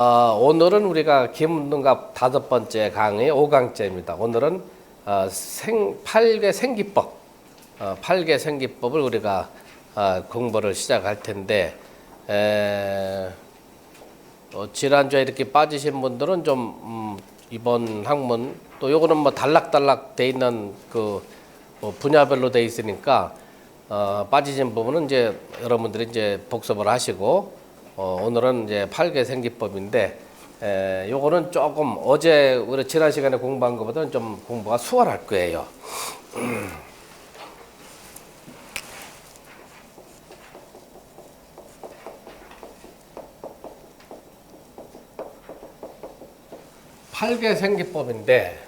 오늘은 우리가 김문등갑 5번째 강의 5강째입니다. 오늘은 8개 생기법, 8개 생기법을 우리가 공부를 시작할 텐데, 지난주에 이렇게 빠지신 분들은 좀 이번 학문 또 요거는 뭐 단락단락 돼 있는 뭐 분야별로 돼 있으니까 빠지신 부분은 이제 여러분들이 이제 복습을 하시고, 오늘은 이제 8개 생기법인데, 요거는 조금 어제 우리 지난 시간에 공부한 것보다는 좀 공부가 수월할 거예요. 팔개 생기법인데,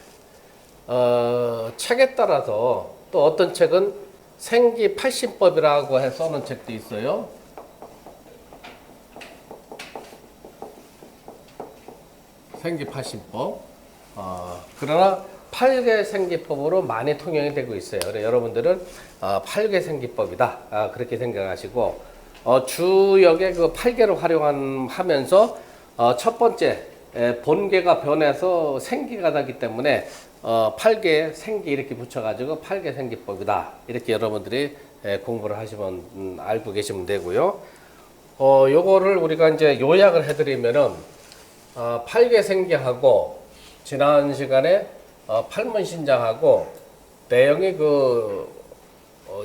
책에 따라서 또 어떤 책은 생기 80법이라고 해서 써는 책도 있어요. 생기 80법. 그러나 8개 생기법으로 많이 통용이 되고 있어요. 그래서 여러분들은 8개 생기법이다. 그렇게 생각하시고, 주역에 그 8개를 활용하면서 첫 번째 본계가 변해서 생기가 나기 때문에 8개 생기 이렇게 붙여가지고 8개 생기법이다. 이렇게 여러분들이 공부를 하시면 알고 계시면 되고요. 요거를 우리가 이제 요약을 해드리면은 8개 생기하고 지난 시간에 팔문신장하고 내용이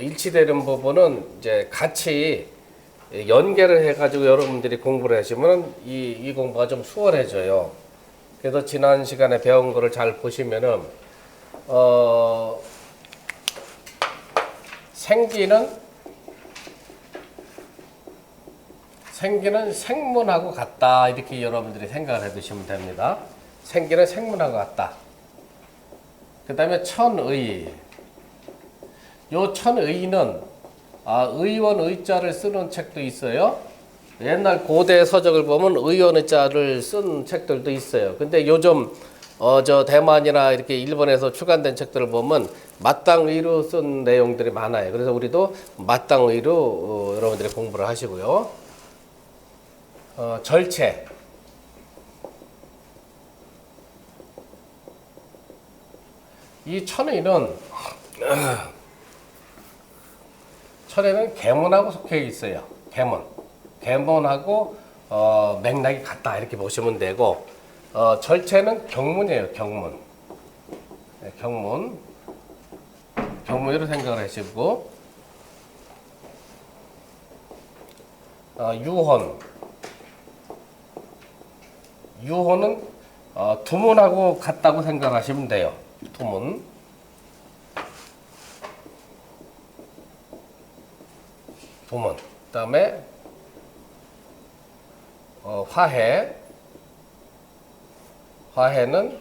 일치되는 부분은 이제 같이 연계를 해가지고 여러분들이 공부를 하시면 이 공부가 좀 수월해져요. 그래서 지난 시간에 배운 거를 잘 보시면은 생기는 생문하고 같다. 이렇게 여러분들이 생각을 해 두시면 됩니다. 생기는 생문하고 같다. 그 다음에 천의. 요 천의는 의원 의자를 쓰는 책도 있어요. 옛날 고대 서적을 보면 의원 의자를 쓴 책들도 있어요. 근데 요즘 저 대만이나 이렇게 일본에서 출간된 책들을 보면 마땅의로 쓴 내용들이 많아요. 그래서 우리도 마땅의로 여러분들이 공부를 하시고요. 절체. 이 천의는 계문하고 속해 있어요. 계문하고 맥락이 같다 이렇게 보시면 되고, 절체는 경문이에요. 경문으로 생각을 하시고, 유호는 두문하고 같다고 생각하시면 돼요. 두문. 그다음에 화해는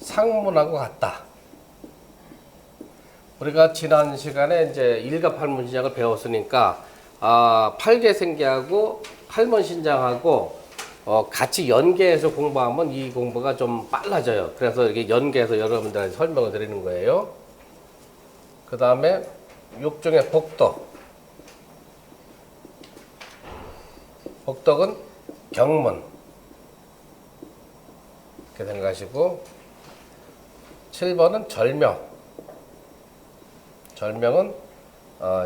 상문하고 같다. 우리가 지난 시간에 이제 일가팔문신장을 배웠으니까 8개 생기하고 팔문신장하고 같이 연계해서 공부하면 이 공부가 좀 빨라져요. 그래서 이렇게 연계해서 여러분들한테 설명을 드리는 거예요. 그 다음에 육중의 복덕은 경문 이렇게 생각하시고, 7번은 절명은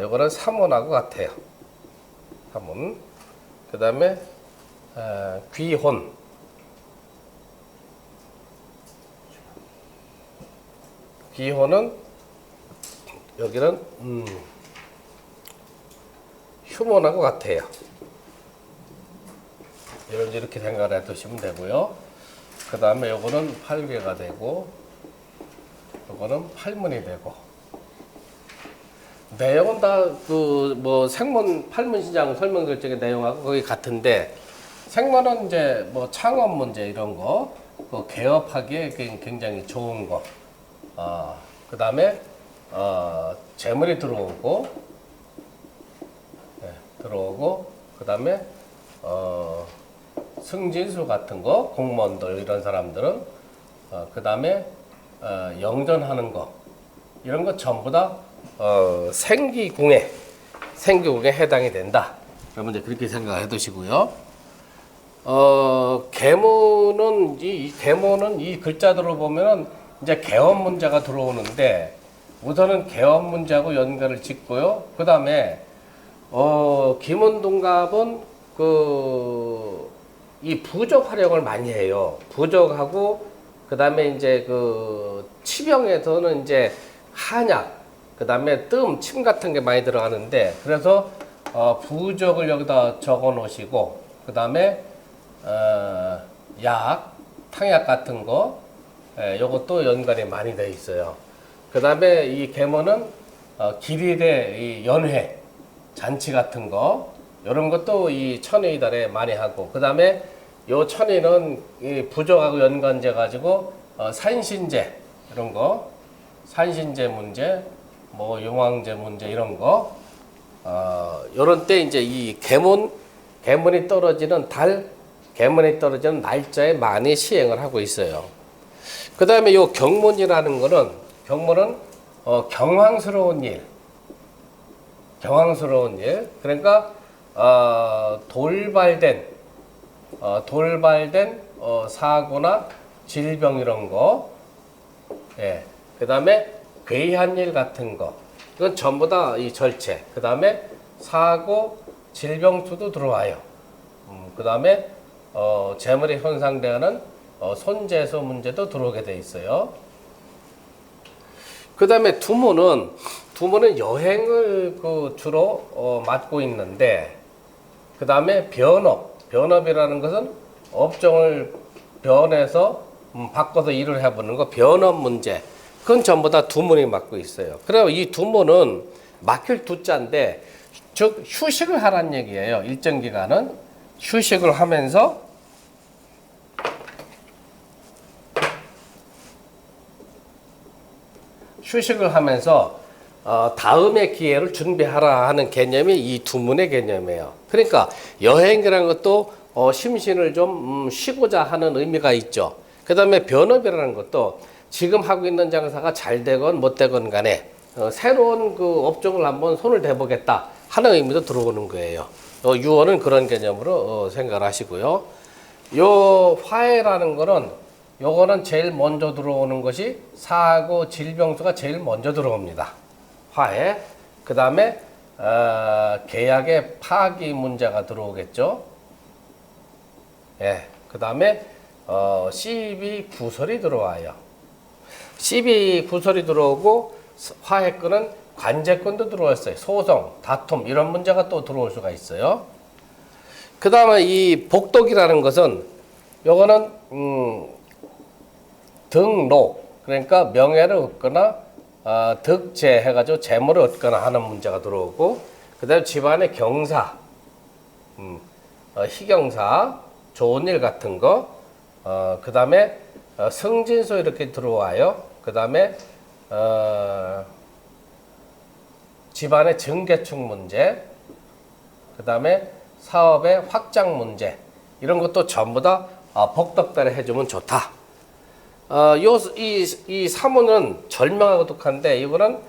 요거는 사문하고 같아요. 사문. 그 다음에 귀혼은 여기는 휴문하고 같아요. 이렇게 생각을 해 두시면 되고요. 그 다음에 요거는 8개가 되고, 요거는 팔문이 되고, 내용은 다 팔문신장 설명될 적의 내용하고 거의 같은데, 생문은 이제 창업 문제 이런 거, 개업하기에 굉장히 좋은 거, 그 다음에 재물이 들어오고, 그 다음에 승진수 같은 거, 공무원들 이런 사람들은, 그 다음에 영전하는 거, 이런 거 전부 다 생기궁에 해당이 된다. 여러분들 그렇게 생각해 두시고요. 계모는 계모는 이 글자들로 보면은 이제 개업 문제가 들어오는데 우선은 개업 문제하고 연관을 짓고요. 그다음에 김은동갑은 이 부적 활용을 많이 해요. 부적하고 그다음에 이제 치병에서는 이제 한약, 그다음에 뜸, 침 같은 게 많이 들어가는데 그래서 부적을 여기다 적어 놓으시고 그다음에 약, 탕약 같은 거 요것도 연관이 많이 돼 있어요. 그다음에 이 계모는 길일의 이 연회, 잔치 같은 거 이런 것도 이 천의달에 많이 하고 그다음에 요 천의는 이 부적하고 연관돼 가지고 산신제 이런 거, 산신제 문제, 뭐 용왕제 문제 이런 거 요런 때 이제 이 계문이 떨어지는 달, 계문이 떨어지는 날짜에 많이 시행을 하고 있어요. 그다음에 요 경문이라는 거는 경문은 경황스러운 일, 경황스러운 일. 그러니까 돌발된 사고나 질병 이런 거, 예. 그다음에 괴이한 일 같은 거, 이건 전부 다 이 절체. 그다음에 사고, 질병수도 들어와요. 그다음에 재물이 손상되는 손재수 문제도 들어오게 돼 있어요. 그다음에 두모는 여행을 주로 맡고 있는데 그다음에 변업이라는 것은 업종을 변해서 바꿔서 일을 해보는 거, 변업 문제. 그건 전부 다 두문이 맡고 있어요. 그래서 이 두문은 맡길 두자인데 즉 휴식을 하라는 얘기예요. 일정 기간은 휴식을 하면서 다음의 기회를 준비하라 하는 개념이 이 두문의 개념이에요. 그러니까 여행이라는 것도 심신을 좀 쉬고자 하는 의미가 있죠. 그 다음에 변업이라는 것도 지금 하고 있는 장사가 잘 되건 못 되건 간에 새로운 업종을 한번 손을 대보겠다 하는 의미도 들어오는 거예요. 유언은 그런 개념으로 생각을 하시고요. 요 화해라는 거는 요거는 제일 먼저 들어오는 것이 사고, 질병수가 제일 먼저 들어옵니다. 화해. 그 다음에 계약의 파기 문제가 들어오겠죠. 예. 그 다음에 시비 구설이 들어와요. 시비 구설이 들어오고 화해권은 관제권도 들어왔어요. 소송, 다툼 이런 문제가 또 들어올 수가 있어요. 그 다음에 이 복독이라는 것은 요거는 등록, 그러니까 명예를 얻거나 득재 해가지고 재물을 얻거나 하는 문제가 들어오고 그 다음에 집안의 경사, 희경사, 좋은 일 같은 거, 그 다음에 승진서 이렇게 들어와요. 그 다음에 집안의 증개축 문제, 그 다음에 사업의 확장 문제 이런 것도 전부 다 복덕대로 해주면 좋다. 이 사문은 절명하고 독한데 이거는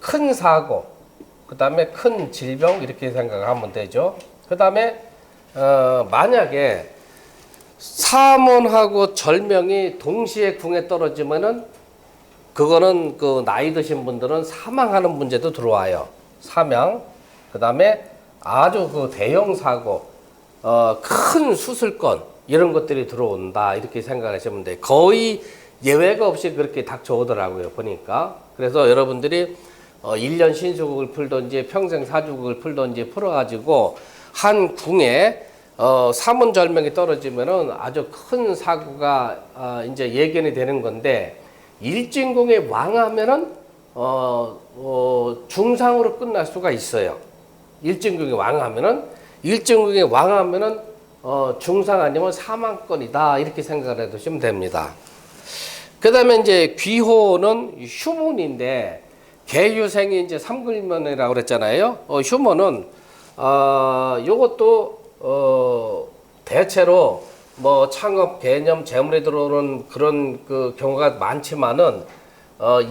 큰 사고, 그 다음에 큰 질병 이렇게 생각하면 되죠. 그 다음에 만약에 사문하고 절명이 동시에 궁에 떨어지면은 그거는 나이 드신 분들은 사망하는 문제도 들어와요. 사망. 그 다음에 아주 대형 사고, 큰 수술권 이런 것들이 들어온다 이렇게 생각하시면 돼요. 거의 예외가 없이 그렇게 닥쳐오더라고요 보니까. 그래서 여러분들이 1년 신수국을 풀든지 평생 사주국을 풀든지 풀어가지고 한 궁에 사문절명이 떨어지면은 아주 큰 사고가 이제 예견이 되는 건데 일진궁에 왕하면은 중상으로 끝날 수가 있어요. 일진궁에 왕하면은 중상 아니면 사망권이다 이렇게 생각을 해두시면 됩니다. 그 다음에 이제 귀호는 휴문인데 계유생이 이제 삼글면이라고 그랬잖아요. 휴문은 요것도 대체로 뭐 창업 개념 재물에 들어오는 그런 경우가 많지만은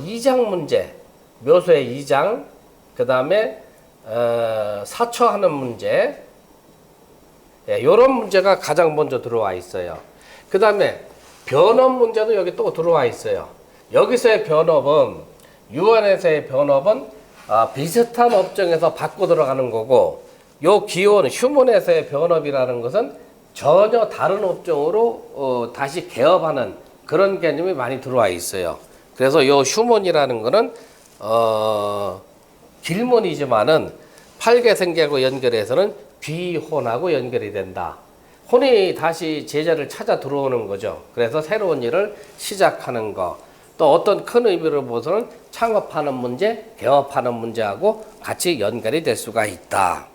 이장 문제, 묘소의 이장, 그 다음에 사처하는 문제, 이런 문제가 가장 먼저 들어와 있어요. 그 다음에 변업 문제도 여기 또 들어와 있어요. 여기서의 변업은 유언에서의 변업은 비슷한 업종에서 바꿔 들어가는 거고, 요 기원 휴문에서의 변업이라는 것은 전혀 다른 업종으로 다시 개업하는 그런 개념이 많이 들어와 있어요. 그래서 요 휴문이라는 거는 길문이지만은 팔계생계하고 연결해서는 귀혼하고 연결이 된다. 혼이 다시 제자를 찾아 들어오는 거죠. 그래서 새로운 일을 시작하는 거. 또 어떤 큰 의미로 보서는 창업하는 문제, 개업하는 문제하고 같이 연결이 될 수가 있다.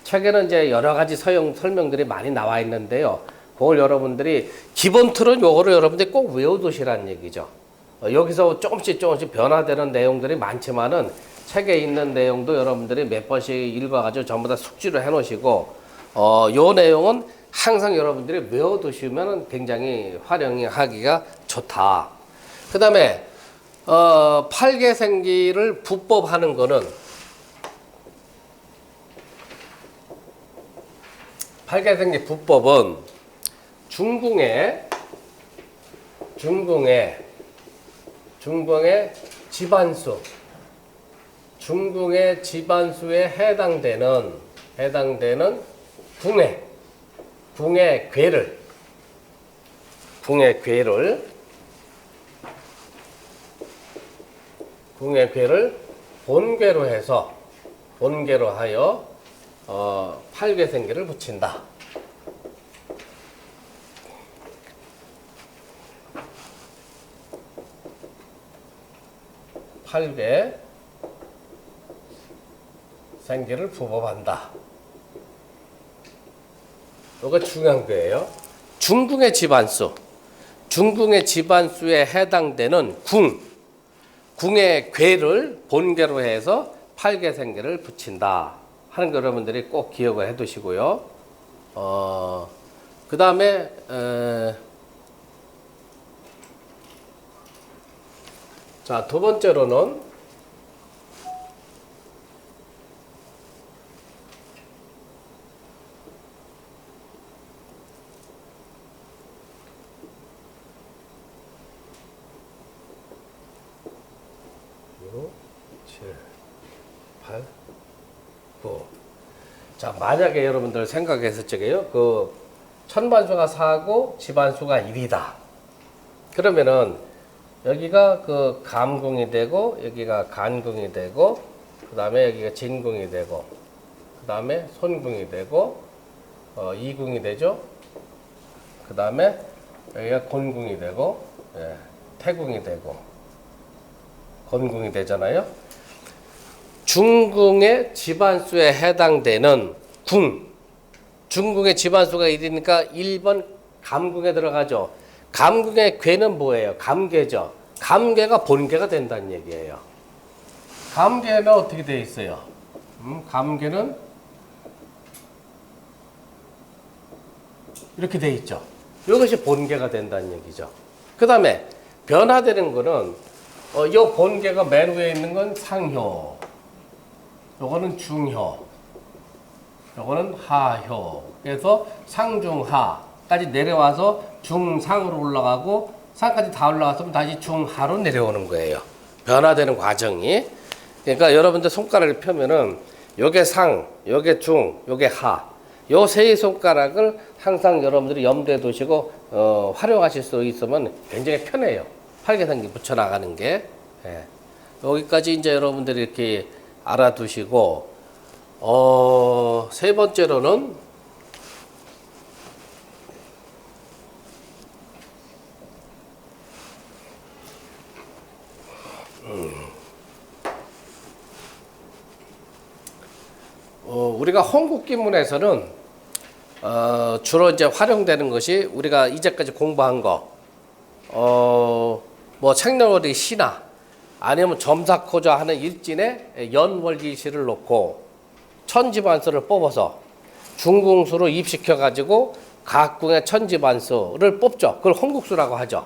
책에는 이제 여러 가지 설명들이 많이 나와 있는데요. 그걸 여러분들이 기본 틀은 요거를 여러분들이 꼭 외워두시라는 얘기죠. 여기서 조금씩 변화되는 내용들이 많지만은 책에 있는 내용도 여러분들이 몇 번씩 읽어가지고 전부 다 숙지를 해놓으시고, 요 내용은 항상 여러분들이 외워두시면 굉장히 활용하기가 좋다. 그 다음에 팔계생기를 부법하는 거는, 팔계생기 부법은 중궁의 집안수, 중궁의 집안수에 해당되는 궁의 괴를 본괴로 하여 팔계생기를 붙인다. 팔계생기를 부법한다. 이거 중요한 거예요. 중궁의 집안수에 해당되는 궁의 괴를 본괴로 해서 팔계생기를 붙인다 하는 거 여러분들이 꼭 기억을 해 두시고요. 그 다음에 자, 두 번째로는 자, 만약에 여러분들 생각했을 적에요. 그 천반수가 4고 집안수가 1이다. 그러면은 여기가 그 감궁이 되고, 여기가 간궁이 되고, 그 다음에 여기가 진궁이 되고, 그 다음에 손궁이 되고, 이궁이 되죠. 그 다음에 여기가 곤궁이 되고, 태궁이 되고, 건궁이 되잖아요. 중궁의 집안수에 해당되는 중궁의 집안수가 1이니까 1번 감궁에 들어가죠. 감궁의 괴는 뭐예요? 감괴죠. 감괴가 본괴가 된다는 얘기예요. 감괴는 어떻게 되어 있어요? 감괴는 이렇게 되어 있죠. 이것이 본괴가 된다는 얘기죠. 그 다음에 변화되는 거는 이 본괴가 맨 위에 있는 건 상효, 요거는 중효, 요거는 하효. 그래서 상중하까지 내려와서 중상으로 올라가고, 상까지 다 올라갔으면 다시 중하로 내려오는 거예요. 변화되는 과정이. 그러니까 여러분들 손가락을 펴면은 요게 상, 요게 중, 요게 하. 요 세 손가락을 항상 여러분들이 염두에 두시고 활용하실 수 있으면 굉장히 편해요. 팔계생기 붙여나가는 게. 여기까지 이제 여러분들이 이렇게 알아두시고, 세 번째로는 우리가 홍국기문에서는 주로 이제 활용되는 것이 우리가 이제까지 공부한 거, 뭐 책nolo리 시나 아니면 점사코자 하는 일진에 연월기시를 놓고 천집안수를 뽑아서 중궁수로 입시켜 가지고 각궁의 천집안수를 뽑죠. 그걸 홍국수라고 하죠.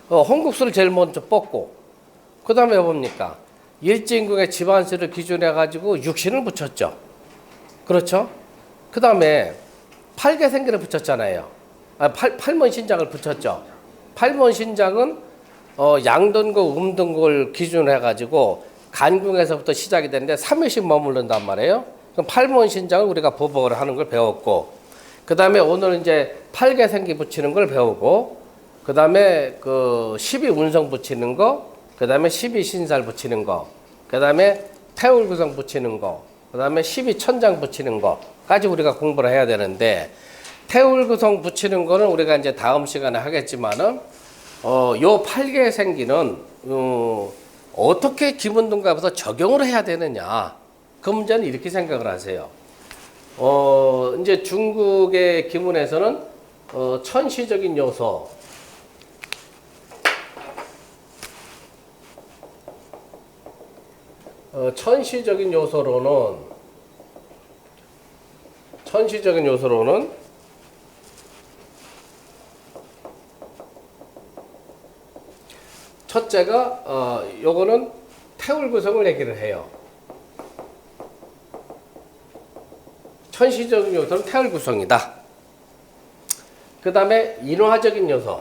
홍국수를 제일 먼저 뽑고, 그 다음에 뭡니까? 일진궁의 집안수를 기준해 가지고 육신을 붙였죠. 그렇죠? 그 다음에 팔개생기를 붙였잖아요. 팔문신장을 붙였죠. 팔문신장은 양둔국, 음둔국을 기준으로 해가지고 간궁에서부터 시작이 되는데 3일씩 머무른단 말이에요. 그럼 팔문신장을 우리가 보복을 하는 걸 배웠고, 그 다음에 오늘 이제 팔개생기 붙이는 걸 배우고, 그 다음에 그 12운성 붙이는 거, 그 다음에 12신살 붙이는 거, 그 다음에 태울구성 붙이는 거, 그 다음에 12천장 붙이는 거까지 우리가 공부를 해야 되는데, 태울구성 붙이는 거는 우리가 이제 다음 시간에 하겠지만은, 요 팔개생기는, 어떻게 기본등급에서 적용을 해야 되느냐. 그 문제는 이렇게 생각을 하세요. 이제 중국의 기문에서는, 천시적인 요소, 천시적인 요소로는 첫째가 요거는 태울 구성을 얘기를 해요. 천시적인 요소는 태울 구성이다. 그 다음에 인화적인 요소.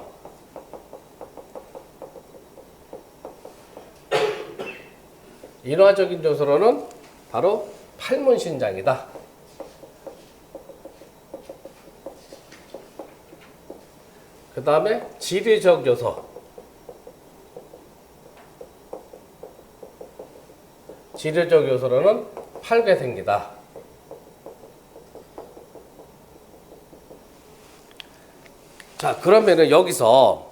인화적인 요소로는 바로 팔문신장이다. 그 다음에 지리적 요소. 지리적 요소로는 팔개생기다. 자, 그러면은 여기서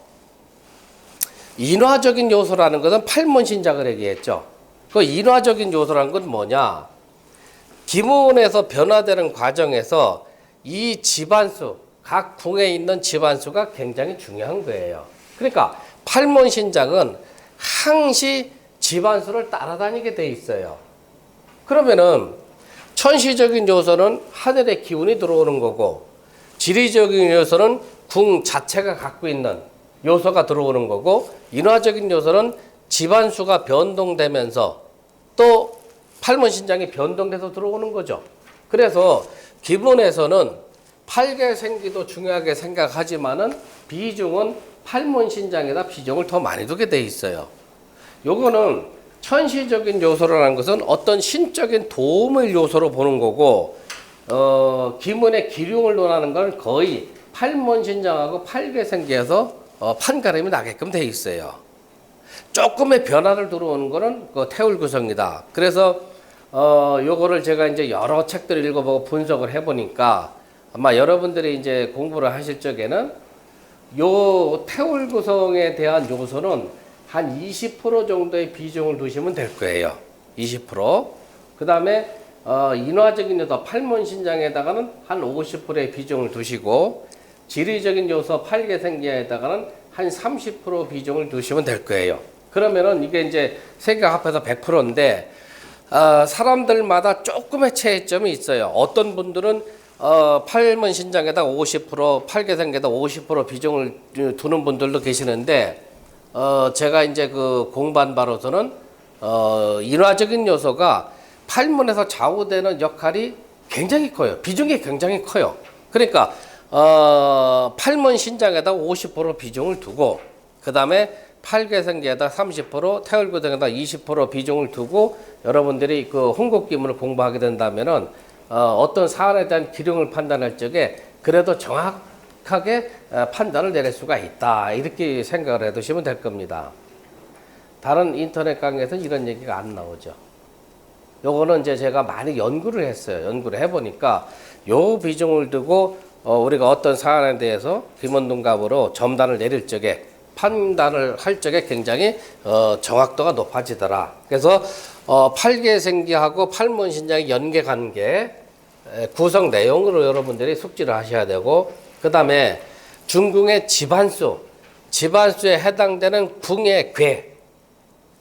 인화적인 요소라는 것은 팔문신장을 얘기했죠. 그 인화적인 요소라는 건 뭐냐? 기문에서 변화되는 과정에서 이 집안수, 각 궁에 있는 집안수가 굉장히 중요한 거예요. 그러니까 팔문신장은 항시 집안수를 따라다니게 돼 있어요. 그러면은 천시적인 요소는 하늘의 기운이 들어오는 거고, 지리적인 요소는 궁 자체가 갖고 있는 요소가 들어오는 거고, 인화적인 요소는 집안수가 변동되면서 또 팔문신장이 변동돼서 들어오는 거죠. 그래서 기본에서는 팔개생기도 중요하게 생각하지만은 비중은 팔문신장에다 비중을 더 많이 두게 돼 있어요. 요거는 천시적인 요소라는 것은 어떤 신적인 도움을 요소로 보는 거고, 기문의 기륭을 논하는 건 거의 팔문신장하고 팔개생기에서 판가름이 나게끔 돼 있어요. 조금의 변화를 들어오는 거는 그 태울구성이다. 그래서 요거를 제가 이제 여러 책들을 읽어보고 분석을 해보니까 아마 여러분들이 이제 공부를 하실 적에는 요 태울구성에 대한 요소는 한 20% 정도의 비중을 두시면 될 거예요. 20%. 그 다음에 인화적인 요소 팔문신장에다가는 한 50%의 비중을 두시고, 지리적인 요소 팔개생기에다가는 한 30% 비중을 두시면 될 거예요. 그러면은 이게 이제 세 개 합해서 100%인데, 사람들마다 조금의 차이점이 있어요. 어떤 분들은 팔문신장에다 50%, 팔개생기에다 50% 비중을 두는 분들도 계시는데, 제가 이제 그 공부한 바로서는 인화적인 요소가 팔문에서 좌우되는 역할이 굉장히 커요. 비중이 굉장히 커요. 그러니까 팔문신장에다 50% 비중을 두고, 그 다음에 팔개생기에다 30%, 태울구성에다 20% 비중을 두고 여러분들이 그 홍곡기문을 공부하게 된다면은 어떤 사안에 대한 기륭을 판단할 적에 그래도 정확하게 판단을 내릴 수가 있다. 이렇게 생각을 해 두시면 될 겁니다. 다른 인터넷 강의에서는 이런 얘기가 안 나오죠. 요거는 이제 제가 많이 연구를 했어요. 연구를 해보니까 요 비중을 두고 우리가 어떤 사안에 대해서 기문등갑으로 점단을 내릴 적에, 판단을 할 적에 굉장히 정확도가 높아지더라. 그래서 팔개생기하고 팔문신장의 연계관계 구성 내용으로 여러분들이 숙지를 하셔야 되고, 그 다음에 중궁의 집안수에 해당되는 궁의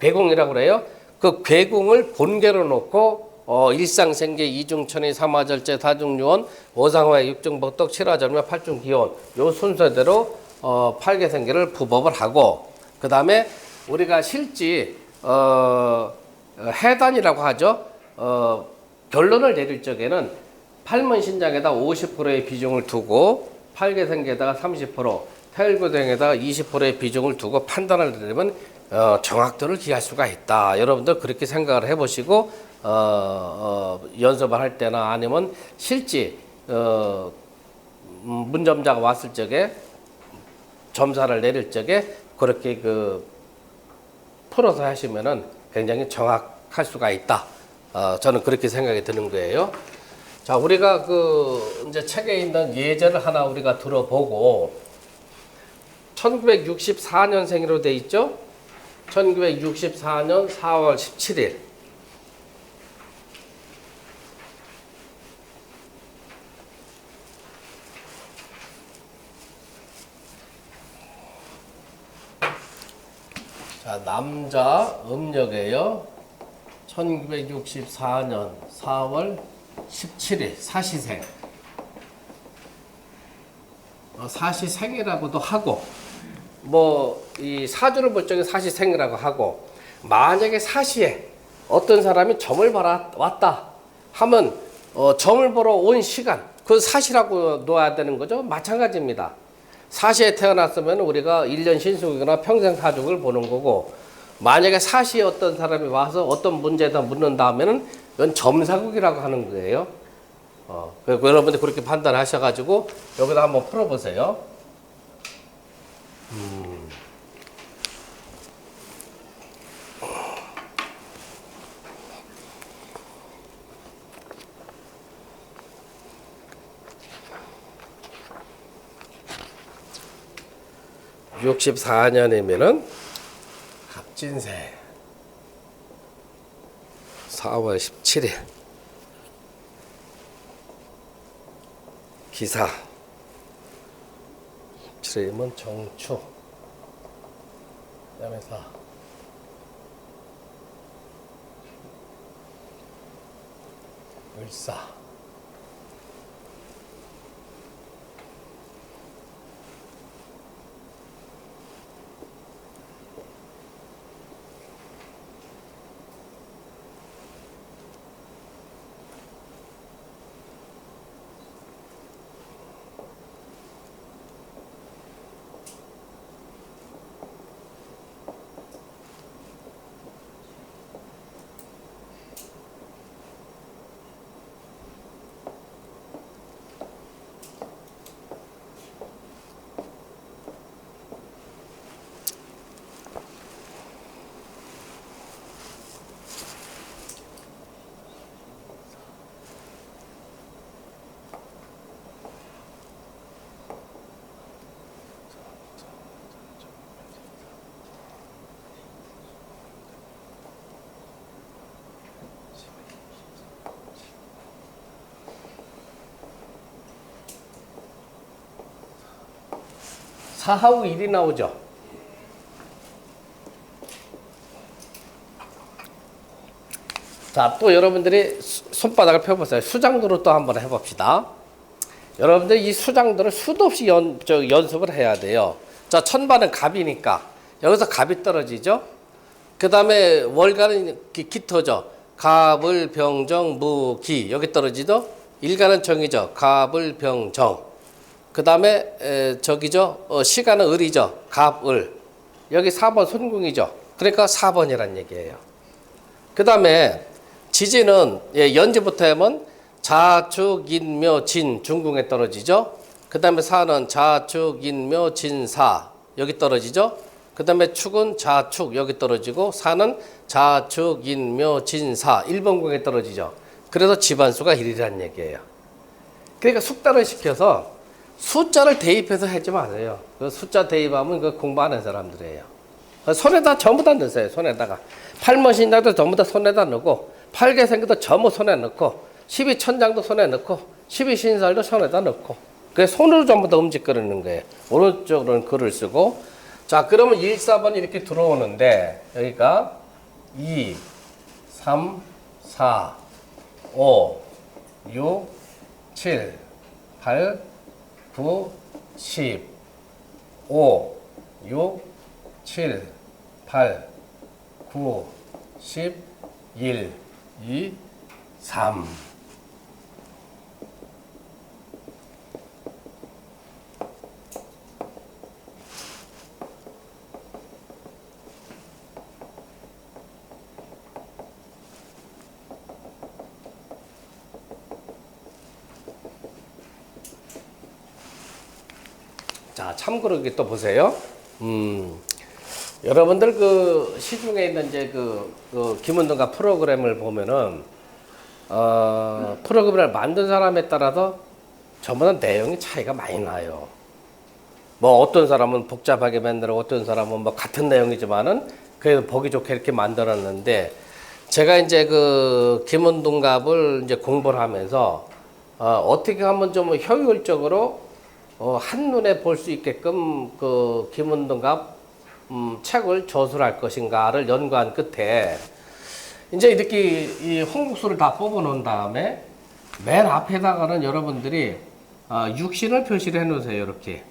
괴궁이라고 그래요. 그 괴궁을 본계로 놓고 일상생계, 이중천의, 삼화절제, 다중유원, 오상화의 육중복덕, 칠화절묘, 팔중기원 요 순서대로 팔개생기를 부법을 하고, 그 다음에 우리가 실지 해단이라고 하죠. 결론을 내릴 적에는 팔문 신장에다 50%의 비중을 두고 팔개생계에다가 30%, 태일고등에다가 20%의 비중을 두고 판단을 내리면 정확도를 기할 수가 있다. 여러분들 그렇게 생각을 해보시고 연습을 할 때나 아니면 실제 문점자가 왔을 적에 점사를 내릴 적에 그렇게 풀어서 하시면은 굉장히 정확할 수가 있다. 저는 그렇게 생각이 드는 거예요. 자, 우리가 이제 책에 있는 예제를 하나 우리가 들어보고 1964년생으로 돼 있죠? 1964년 4월 17일. 자, 남자 음력이에요. 1964년 4월 17일 사시생. 사시생이라고도 하고 이 사주를 볼 적에 사시생이라고 하고, 만약에 사시에 어떤 사람이 점을 보러 왔다 하면 점을 보러 온 시간 그 사시라고 놓아야 되는 거죠. 마찬가지입니다. 사시에 태어났으면 우리가 1년 신속이거나 평생 사족을 보는 거고, 만약에 사시에 어떤 사람이 와서 어떤 문제에다 묻는다 하면은 이건 점사국이라고 하는 거예요. 여러분들 그렇게 판단하셔가지고 여기다 한번 풀어보세요. 64년이면은 갑진새 4월 17일 기사 7일이면 정축 그다음에 을사 사하우 일이 나오죠. 자, 또 여러분들이 손바닥을 펴보세요. 수장도로 또 한번 해봅시다. 여러분들 이 수장도를 수도 없이 연습을 해야 돼요. 자, 천반은 갑이니까 여기서 갑이 떨어지죠. 그 다음에 월간은 기토죠. 갑을 병정 무기 여기 떨어지죠. 일간은 정이죠. 갑을 병정. 그 다음에 저기죠. 시간은 을이죠. 갑을. 여기 4번 손궁이죠. 그러니까 4번이란 얘기예요. 그 다음에 지지는 연지부터 하면 자축 인묘 진 중궁에 떨어지죠. 그 다음에 사는 자축 인묘 진사 여기 떨어지죠. 그 다음에 축은 자축 여기 떨어지고 사는 자축 인묘 진사 1번 궁에 떨어지죠. 그래서 집안수가 1이라는 얘기예요. 그러니까 숙달을 시켜서 숫자를 대입해서 하지 마세요. 그 숫자 대입하면 그 공부 안 하는 사람들이에요. 손에다 전부 다 넣으세요. 손에다가. 팔머신장도 전부 다 손에다 넣고, 팔개생도 전부 손에 넣고, 12천장도 손에 넣고, 12신살도 손에다 넣고. 그래서 손으로 전부 다 움직이는 거예요. 오른쪽으로는 글을 쓰고. 자, 그러면 1, 4번 이렇게 들어오는데, 여기가 2, 3, 4, 5, 6, 7, 8, 9, 10, 5, 6, 7, 8, 9, 10, 1, 2, 3. 자, 참고로 여기 또 보세요. 여러분들 그 시중에 있는 이제 그 김은동가 프로그램을 보면은 프로그램을 만든 사람에 따라서 전부 다 내용이 차이가 많이 나요. 뭐 어떤 사람은 복잡하게 만들어, 어떤 사람은 뭐 같은 내용이지만은 그래도 보기 좋게 이렇게 만들었는데, 제가 이제 그 김은동갑을 이제 공부를 하면서 어떻게 하면 좀 효율적으로 한눈에 볼 수 있게끔 그 김은동갑 책을 저술할 것인가를 연구한 끝에 이제 이렇게 이 홍국수를 다 뽑아 놓은 다음에 맨 앞에다가는 여러분들이 육신을 표시를 해 놓으세요. 이렇게.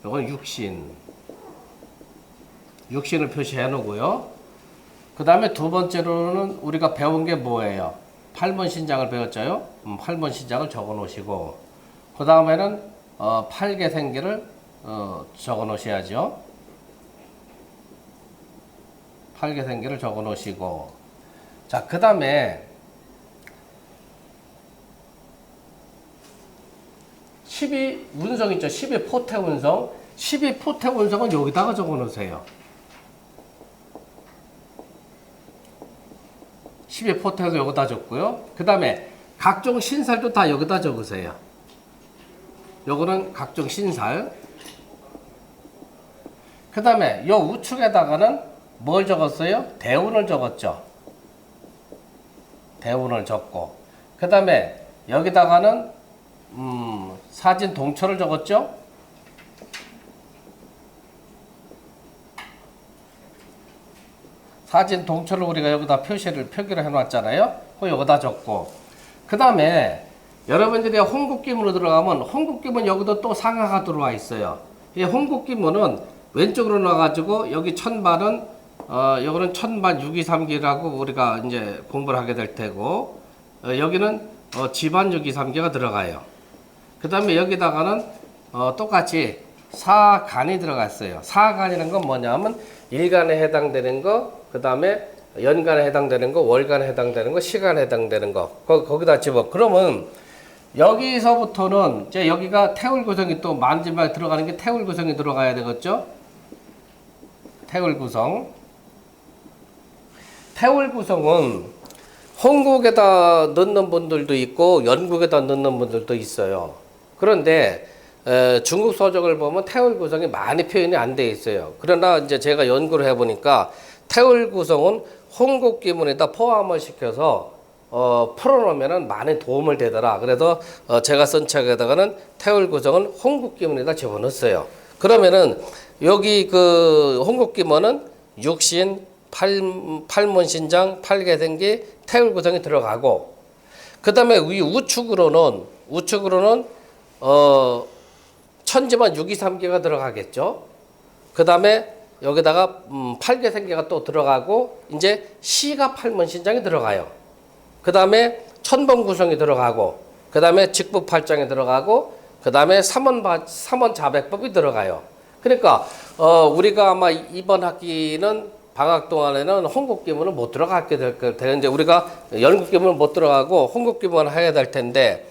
이건 육신을 표시해 놓고요. 그 다음에 두 번째로는 우리가 배운 게 뭐예요? 8번 신장을 배웠죠? 8번 신장을 적어 놓으시고, 그 다음에는 팔계생계를 적어 놓으셔야죠. 팔계생계를 적어 놓으시고, 자, 그 다음에 12운성 있죠? 12포태운성. 12포태운성은 여기다가 적어 놓으세요. 12포태도 여기다 적고요. 그 다음에 각종 신살도 다 여기다 적으세요. 요거는 각종 신살. 그 다음에 요 우측에다가는 뭘 적었어요? 대운을 적었죠. 대운을 적고, 그 다음에 여기다가는 사진 동처를 적었죠. 사진 동처를 우리가 여기다 표기를 해놨잖아요. 그 여기다 적고, 그 다음에 여러분들이 홍국기문으로 들어가면 홍국기문 여기도 또 상하가 들어와 있어요. 이 홍국기문은 왼쪽으로 나가지고 여기 천반은 여기는 천반 623기라고 우리가 이제 공부를 하게 될 테고, 여기는 지반 623기가 들어가요. 그 다음에 여기다가는 똑같이 사간이 들어갔어요. 사간이라는 건 뭐냐면 일간에 해당되는 거, 그 다음에 연간에 해당되는 거, 월간에 해당되는 거, 시간에 해당되는 거, 거기다 집어. 그러면 여기서부터는 이제 여기가 태울 구성이 또 마지막에 들어가는 게 태울 구성이 들어가야 되겠죠? 태울 구성. 태울 구성은 홍국에다 넣는 분들도 있고 연국에다 넣는 분들도 있어요. 그런데 중국 서적을 보면 태울 구성이 많이 표현이 안 돼 있어요. 그러나 이제 제가 연구를 해보니까 태울 구성은 홍국기문에다 포함을 시켜서 풀어놓으면 많이 도움을 되더라. 그래서 제가 쓴 책에다가는 태울 구성은 홍국기문에다 집어넣었어요. 그러면은 여기 그 홍국기문은 육신, 팔문신장, 팔계생기, 태울 구성이 들어가고, 그 다음에 위 우측으로는 천지만 623개가 들어가겠죠. 그 다음에 여기다가 팔계생계가 또 들어가고, 이제 시가 팔문신장이 들어가요. 그 다음에 천번 구성이 들어가고, 그 다음에 직부팔장이 들어가고, 그 다음에 삼원자백법이 들어가요. 그러니까 우리가 아마 이번 학기는 방학 동안에는 홍국기문은 못 들어가게 되는데, 우리가 연국기문은 못 들어가고 홍국기문을 해야 될 텐데,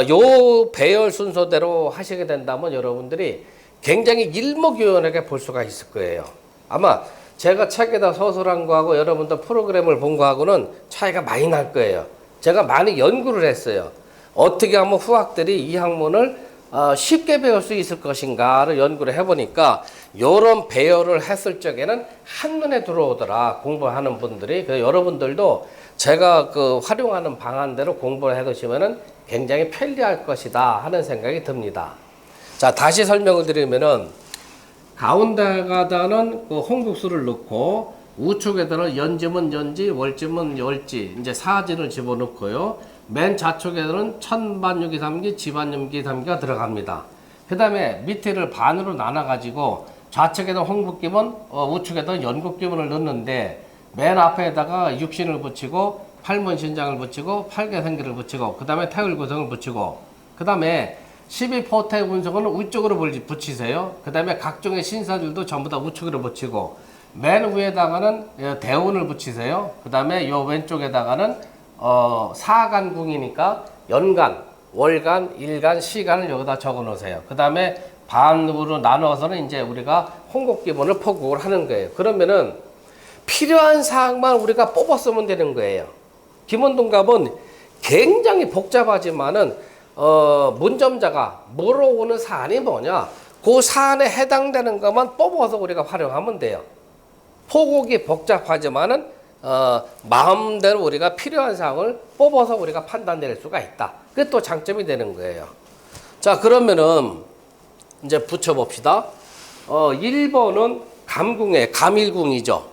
요 배열 순서대로 하시게 된다면 여러분들이 굉장히 일목요연하게 볼 수가 있을 거예요. 아마 제가 책에다 서술한 거하고 여러분들 프로그램을 본 거하고는 차이가 많이 날 거예요. 제가 많이 연구를 했어요. 어떻게 하면 후학들이 이 학문을 쉽게 배울 수 있을 것인가를 연구를 해보니까 이런 배열을 했을 적에는 한눈에 들어오더라, 공부하는 분들이. 그래서 여러분들도 제가 그 활용하는 방안대로 공부를 해두시면은 굉장히 편리할 것이다 하는 생각이 듭니다. 자, 다시 설명을 드리면은 가운데가다는 그 홍국수를 넣고, 우측에다는 연지면 연지, 월지면 월지, 이제 사진을 집어넣고요. 맨 좌측에는 천반육이삼기, 지반육이삼기가 들어갑니다. 그 다음에 밑에를 반으로 나눠가지고 좌측에는 홍국기문, 우측에는 연국기문을 넣는데, 맨 앞에다가 육신을 붙이고, 팔문신장을 붙이고, 팔계생기를 붙이고, 그 다음에 태울구성을 붙이고, 그 다음에 12포태운성은 위쪽으로 붙이세요. 그 다음에 각종의 신사들도 전부 다 우측으로 붙이고, 맨 위에다가는 대운을 붙이세요. 그 다음에 요 왼쪽에다가는 사간궁이니까 연간, 월간, 일간, 시간을 여기다 적어 놓으세요. 그 다음에 반으로 나누어서는 이제 우리가 홍곡 기본을 포국을 하는 거예요. 그러면은 필요한 사항만 우리가 뽑았으면 되는 거예요. 기본 둔갑은 굉장히 복잡하지만은 문점자가 물어오는 사안이 뭐냐, 그 사안에 해당되는 것만 뽑아서 우리가 활용하면 돼요. 포국이 복잡하지만은 마음대로 우리가 필요한 사항을 뽑아서 우리가 판단 내릴 수가 있다. 그게 또 장점이 되는 거예요. 자, 그러면은 이제 붙여봅시다. 1번은 감궁의 감일궁이죠.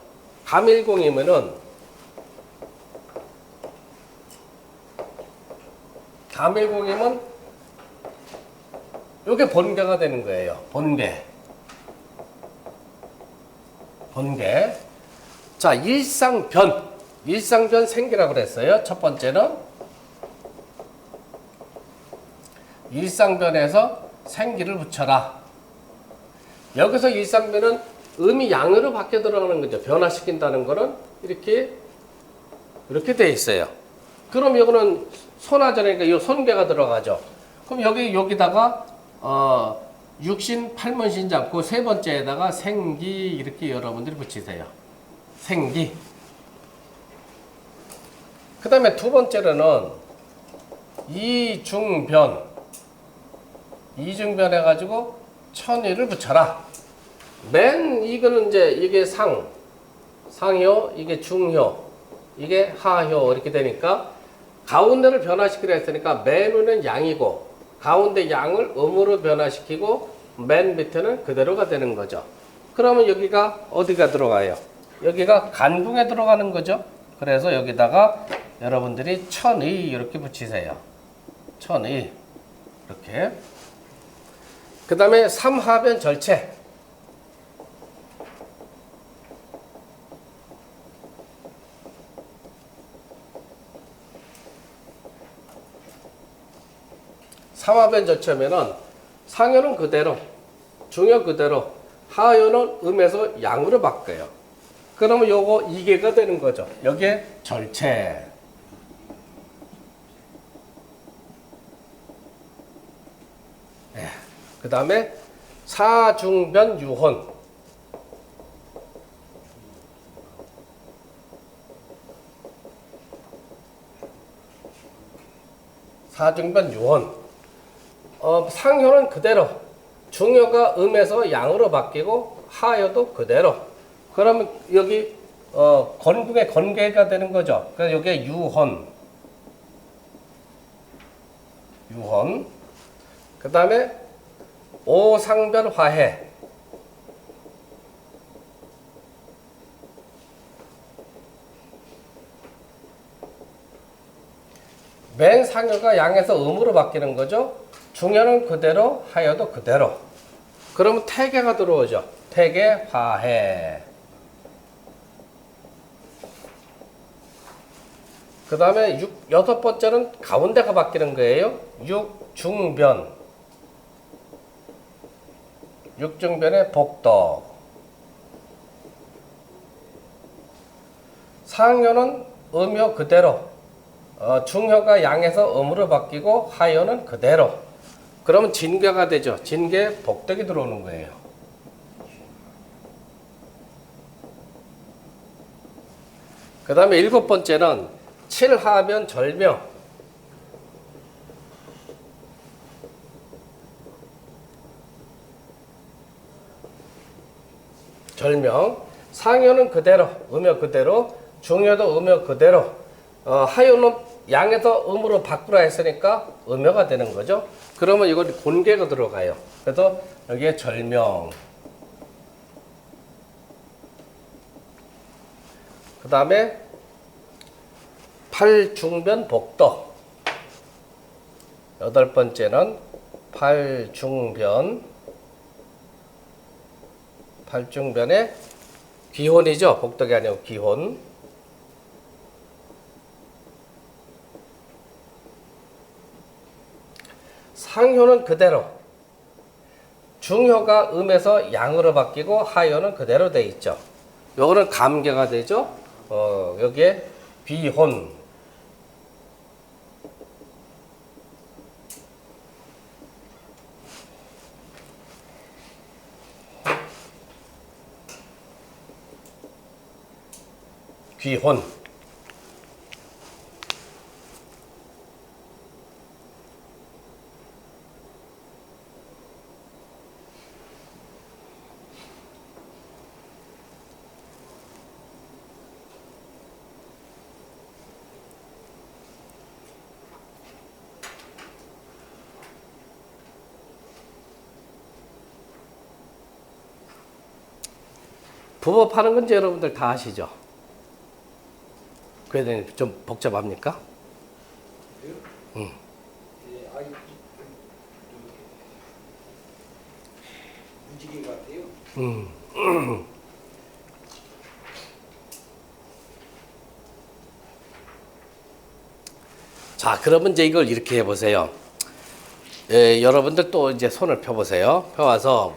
감일궁이면은 요게 번개가 되는 거예요. 번개. 자, 일상변 생기라고 그랬어요. 첫 번째는 일상변에서 생기를 붙여라. 여기서 일상변은 음이 양으로 바뀌어 들어가는 거죠. 변화시킨다는 거는 이렇게 돼 있어요. 그럼 이거는 손화전이니까 이 손괴가 들어가죠. 그럼 여기다가 육신 팔문신장 그 세 번째에다가 생기 이렇게 여러분들이 붙이세요. 생기. 그 다음에 두 번째로는 이중변 해가지고 천의를 붙여라. 이거는 이제 이게 상효, 이게 중효, 이게 하효 이렇게 되니까 가운데를 변화시키려 했으니까 맨 위는 양이고 가운데 양을 음으로 변화시키고 맨 밑에는 그대로가 되는 거죠. 그러면 여기가 어디가 들어가요? 여기가 간궁에 들어가는 거죠. 그래서 여기다가 여러분들이 천의 이렇게 붙이세요. 천의 이렇게. 그 다음에 삼하변 절체. 삼하변 절체면은 상효는 그대로, 중효 그대로, 하효는 음에서 양으로 바뀌어요. 그러면 요거 이계가 되는 거죠. 여기에 절체. 그 다음에 사중변 유혼. 사중변 유혼. 상효는 그대로, 중효가 음에서 양으로 바뀌고 하효도 그대로. 그러면 여기 건궁의 건괴가 되는 거죠. 그래서 여기에 유혼. 그 다음에 오상변 화해. 맨 상효가 양에서 음으로 바뀌는 거죠. 중효는 그대로, 하효도 그대로. 그러면 태계가 들어오죠. 태계 화해. 그 다음에 여섯 번째는 가운데가 바뀌는 거예요. 육중변. 육중변의 복덕. 상효는 음효 그대로, 중효가 양에서 음으로 바뀌고 하효는 그대로. 그러면 진괴가 되죠. 진괴 복덕이 들어오는 거예요. 그 다음에 일곱 번째는 칠하변 절명. 상효는 그대로, 음효 그대로, 중효도 음효 그대로, 하효는 양에서 음으로 바꾸라 했으니까 음효가 되는 거죠. 그러면 이건 곤괴가 들어가요. 그래서 여기에 절명. 그 다음에 팔중변 복덕. 여덟 번째는 팔중변의 귀혼이죠. 복덕이 아니고 귀혼. 상효는 그대로, 중효가 음에서 양으로 바뀌고 하효는 그대로 돼 있죠. 요거는 감계가 되죠. 여기에 귀혼. 귀혼. 부업하는 건지 여러분들 다 아시죠? 그래도 좀 복잡합니까? 응. 무지개 같아요. 자, 그러면 이제 이걸 이렇게 해보세요. 예, 여러분들 또 이제 손을 펴보세요. 펴와서,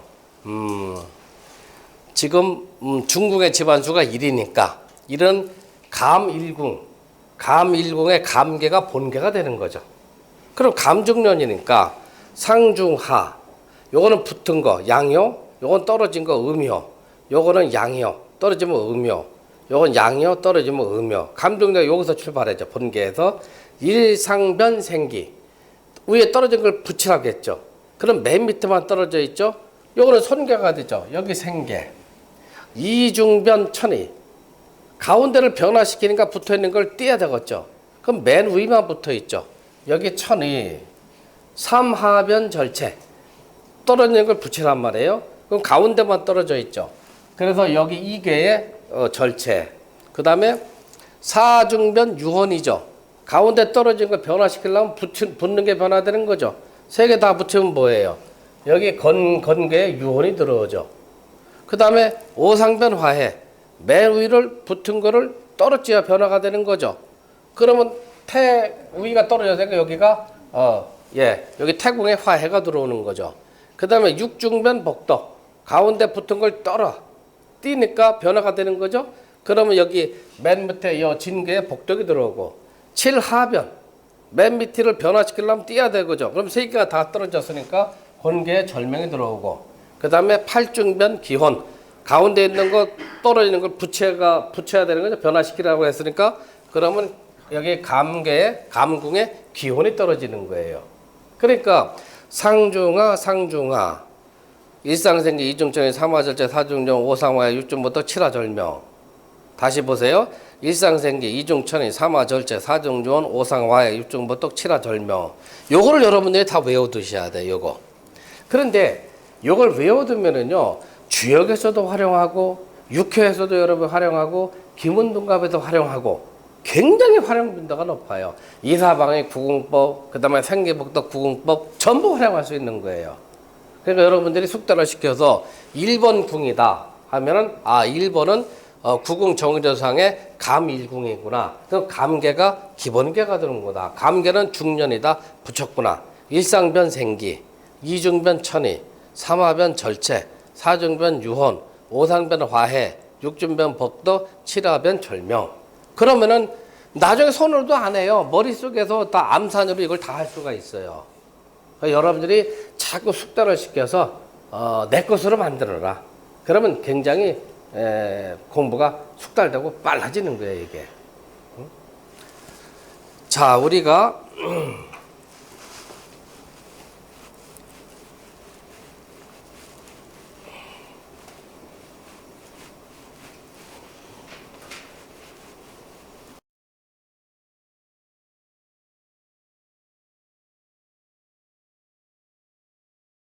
지금 중궁의 집안수가 1이니까 이런 감일궁의 감계가 본계가 되는 거죠. 그럼 감중년이니까 상중하, 요거는 붙은 거 양요, 요건 떨어진 거 음요, 요거는 양요, 떨어지면 음요, 요건 양요, 떨어지면 음요. 감중년 여기서 출발했죠. 본계에서 일상변생기, 위에 떨어진 걸 붙이라고 했죠. 그럼 맨 밑에만 떨어져 있죠. 요거는 손계가 되죠. 여기 생계. 이중변천이, 가운데를 변화시키니까 붙어있는 걸 띄어야 되겠죠. 그럼 맨 위만 붙어있죠. 여기 천이 삼하변 절체, 떨어지는 걸 붙이란 말이에요. 그럼 가운데만 떨어져 있죠. 그래서 여기 이계의 절체. 그 다음에 사중변 유혼이죠. 가운데 떨어진 걸 변화시키려면 붙는 게 변화되는 거죠. 세 개 다 붙이면 뭐예요? 여기 건계에 유혼이 들어오죠. 그 다음에 오상변 화해, 맨 위를 붙은 거를 떨어져야 변화가 되는 거죠. 그러면 위가 떨어져서 여기가 여기 태궁에 화해가 들어오는 거죠. 그 다음에 육중변 복덕, 가운데 붙은 걸 띄니까 변화가 되는 거죠. 그러면 여기 맨 밑에 이 진계에 복덕이 들어오고, 칠하변, 맨 밑을 변화시키려면 띄어야 되거죠. 그럼 세 개가 다 떨어졌으니까 권계에 절명이 들어오고, 그 다음에 팔중변 기혼, 가운데 있는 거 떨어지는 걸 붙여야 되는 거죠. 변화시키라고 했으니까, 그러면 여기 감궁에 기혼이 떨어지는 거예요. 그러니까 상중하, 일상생기, 이중천이, 삼화절제, 사중종, 오상화의 육중부터 칠화절명. 다시 보세요. 일상생기, 이중천이, 삼화절제, 사중종, 오상화의 육중부터 칠화절명. 요거를 여러분들이 다 외워두셔야 돼요. 요거. 그런데 요걸 외워두면은요, 주역에서도 활용하고, 육효에서도 여러분 활용하고, 기문둔갑에도 활용하고, 굉장히 활용 빈도가 높아요. 이사방의 구궁법, 그 다음에 생계복덕 구궁법, 전부 활용할 수 있는 거예요. 그러니까 여러분들이 숙달을 시켜서 1번 궁이다 하면은, 1번은 구궁 정의조상의 감일궁이구나. 그 감계가 기본계가 되는 거다. 감계는 중년이다 붙였구나. 일상변 생기, 이중변 천이, 삼하변 절체, 사중변 유혼, 오상변 화해, 육중변 복덕, 칠하변 절명. 그러면은 나중에 손으로도 안 해요. 머릿속에서 다 암산으로 이걸 다 할 수가 있어요. 그러니까 여러분들이 자꾸 숙달을 시켜서 내 것으로 만들어라. 그러면 굉장히 공부가 숙달되고 빨라지는 거예요, 이게. 자, 우리가